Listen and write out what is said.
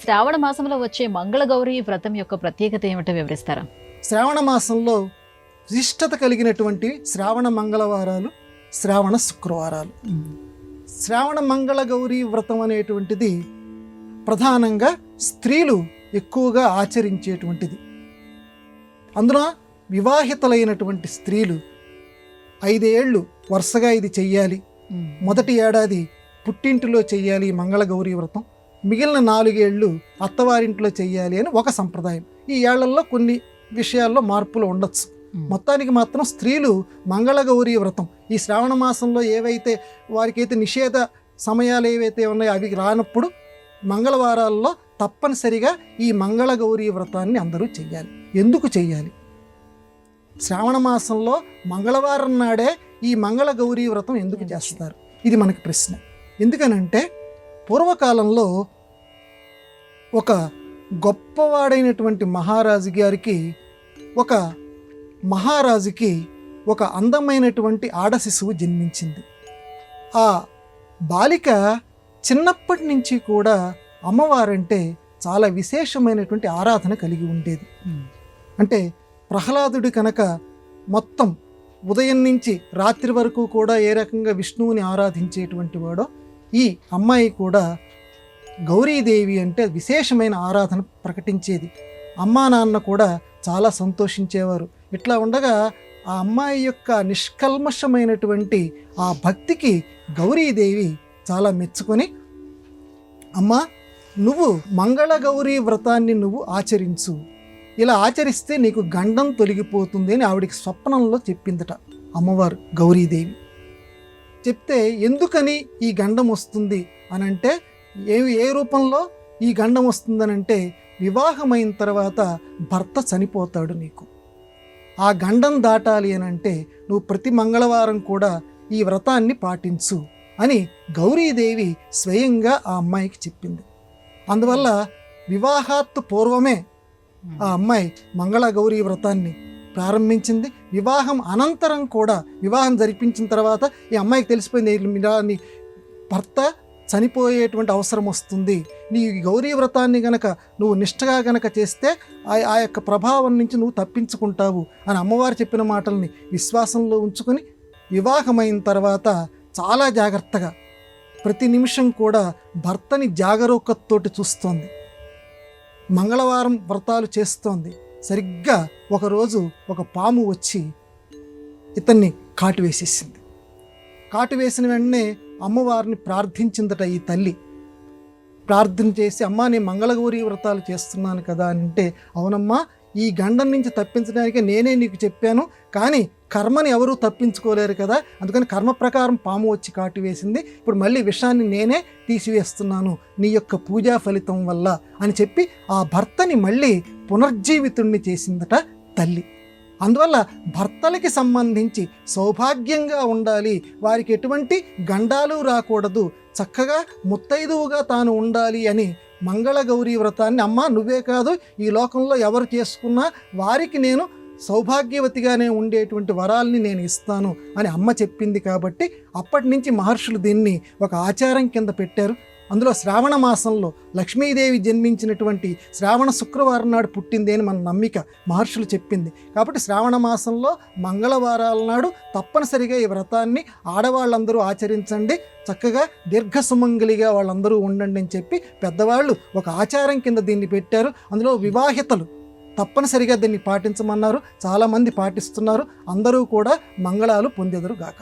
శ్రావణ మాసంలో వచ్చే మంగళగౌరి వ్రతం యొక్క ప్రత్యేకత ఏమిటో వివరిస్తారా? శ్రావణ మాసంలో విశిష్టత కలిగినటువంటి శ్రావణ మంగళవారాలు, శ్రావణ శుక్రవారాలు. శ్రావణ మంగళ గౌరీ వ్రతం అనేటువంటిది ప్రధానంగా స్త్రీలు ఎక్కువగా ఆచరించేటువంటిది. అందులో వివాహితులైనటువంటి స్త్రీలు 5 ఏళ్ళు వరుసగా ఇది చెయ్యాలి. మొదటి ఏడాది పుట్టింటిలో చెయ్యాలి మంగళగౌరీ వ్రతం, మిగిలిన 4 ఏళ్ళు అత్తవారింట్లో చెయ్యాలి అని ఒక సంప్రదాయం. ఈ ఏళ్లలో కొన్ని విషయాల్లో మార్పులు ఉండొచ్చు. మొత్తానికి మాత్రం స్త్రీలు మంగళగౌరీ వ్రతం ఈ శ్రావణ మాసంలో ఏవైతే వారికైతే నిషేధ సమయాలు ఏవైతే ఉన్నాయో అవి రానప్పుడు మంగళవారాల్లో తప్పనిసరిగా ఈ మంగళగౌరీ వ్రతాన్ని అందరూ చెయ్యాలి. ఎందుకు చెయ్యాలి? శ్రావణ మాసంలో మంగళవారం నాడే ఈ మంగళగౌరీ వ్రతం ఎందుకు చేస్తారు? ఇది మనకి ప్రశ్న. ఎందుకనంటే పూర్వకాలంలో ఒక గొప్పవాడైనటువంటి మహారాజుకి ఒక అందమైనటువంటి ఆడ శిశువు జన్మించింది. ఆ బాలిక చిన్నప్పటి నుంచి కూడా అమ్మవారంటే చాలా విశేషమైనటువంటి ఆరాధన కలిగి ఉండేది. అంటే ప్రహ్లాదుడి కనుక మొత్తం ఉదయం నుంచి రాత్రి వరకు కూడా ఏ రకంగా విష్ణువుని ఆరాధించేటువంటి వాడో, ఈ అమ్మాయి కూడా గౌరీదేవి అంటే విశేషమైన ఆరాధన ప్రకటించేది. అమ్మా నాన్న కూడా చాలా సంతోషించేవారు. ఇట్లా ఉండగా ఆ అమ్మాయి యొక్క నిష్కల్మషమైనటువంటి ఆ భక్తికి గౌరీదేవి చాలా మెచ్చుకొని, అమ్మా నువ్వు మంగళగౌరీ వ్రతాన్ని నువ్వు ఆచరించు, ఇలా ఆచరిస్తే నీకు గండం తొలగిపోతుంది అని ఆవిడికి స్వప్నంలో చెప్పిందట అమ్మవారు గౌరీదేవి. చెప్తే ఎందుకని ఈ గండం వస్తుంది అనంటే, ఏ రూపంలో ఈ గండం వస్తుందనంటే, వివాహమైన తర్వాత భర్త చనిపోతాడు, నీకు ఆ గండం దాటాలి అనంటే నువ్వు ప్రతి మంగళవారం కూడా ఈ వ్రతాన్ని పాటించు అని గౌరీదేవి స్వయంగా ఆ అమ్మాయికి చెప్పింది. అందువల్ల వివాహాత్తు పూర్వమే ఆ అమ్మాయి మంగళగౌరీ వ్రతాన్ని ప్రారంభించింది. వివాహం అనంతరం కూడా, వివాహం జరిపించిన తర్వాత ఈ అమ్మాయికి తెలిసిపోయింది నీ భర్త చనిపోయేటువంటి అవసరం వస్తుంది, నీ గౌరీ వ్రతాన్ని గనక నువ్వు నిష్ఠగా గనక చేస్తే ఆ యొక్క ప్రభావం నుంచి నువ్వు తప్పించుకుంటావు అని అమ్మవారు చెప్పిన మాటల్ని విశ్వాసంలో ఉంచుకొని వివాహమైన తర్వాత చాలా జాగ్రత్తగా ప్రతి నిమిషం కూడా భర్తని జాగరూకతతోటి చూస్తోంది. మంగళవారం వ్రతాలు చేస్తోంది. సరిగ్గా ఒకరోజు ఒక పాము వచ్చి ఇతన్ని కాటు వేసేసింది. కాటు వేసిన వెంటనే అమ్మవారిని ప్రార్థించిందట ఈ తల్లి. ప్రార్థన చేసి, అమ్మా నేను మంగళగౌరీ వ్రతాలు చేస్తున్నాను కదా అని అంటే, అవునమ్మా ఈ గండం నుంచి తప్పించడానికి నేనే నీకు చెప్పాను, కానీ కర్మని ఎవరూ తప్పించుకోలేరు కదా, అందుకని కర్మ ప్రకారం పాము వచ్చి కాటు వేసింది, ఇప్పుడు మళ్ళీ విషాన్ని నేనే తీసివేస్తున్నాను నీ యొక్క పూజా ఫలితం వల్ల అని చెప్పి ఆ భర్తని మళ్ళీ పునర్జీవితుణ్ణి చేసిందట తల్లి. అందువల్ల భర్తలకి సంబంధించి సౌభాగ్యంగా ఉండాలి, వారికి ఎటువంటి గండాలు రాకూడదు, చక్కగా ముత్తైదువుగా తాను ఉండాలి అని మంగళగౌరీ వ్రతాన్ని, అమ్మ నువ్వే కాదు ఈ లోకంలో ఎవరు చేసుకున్నా వారికి నేను సౌభాగ్యవతిగానే ఉండేటువంటి వరాల్ని నేను ఇస్తాను అని అమ్మ చెప్పింది. కాబట్టి అప్పటి నుంచి మహర్షులు దీన్ని ఒక ఆచారం కింద పెట్టారు. అందులో శ్రావణ మాసంలో లక్ష్మీదేవి జన్మించినటువంటి శ్రావణ శుక్రవారం నాడు పుట్టింది అని మన నమ్మిక, మహర్షులు చెప్పింది. కాబట్టి శ్రావణ మాసంలో మంగళవారాల నాడు తప్పనిసరిగా ఈ వ్రతాన్ని ఆడవాళ్ళందరూ ఆచరించండి, చక్కగా దీర్ఘ సుమంగలిగా వాళ్ళందరూ ఉండండి అని చెప్పి పెద్దవాళ్ళు ఒక ఆచారం కింద దీన్ని పెట్టారు. అందులో వివాహితలు తప్పనిసరిగా దీన్ని పాటించమన్నారు. చాలామంది పాటిస్తున్నారు. అందరూ కూడా మంగళాలు పొందెదరు గాక.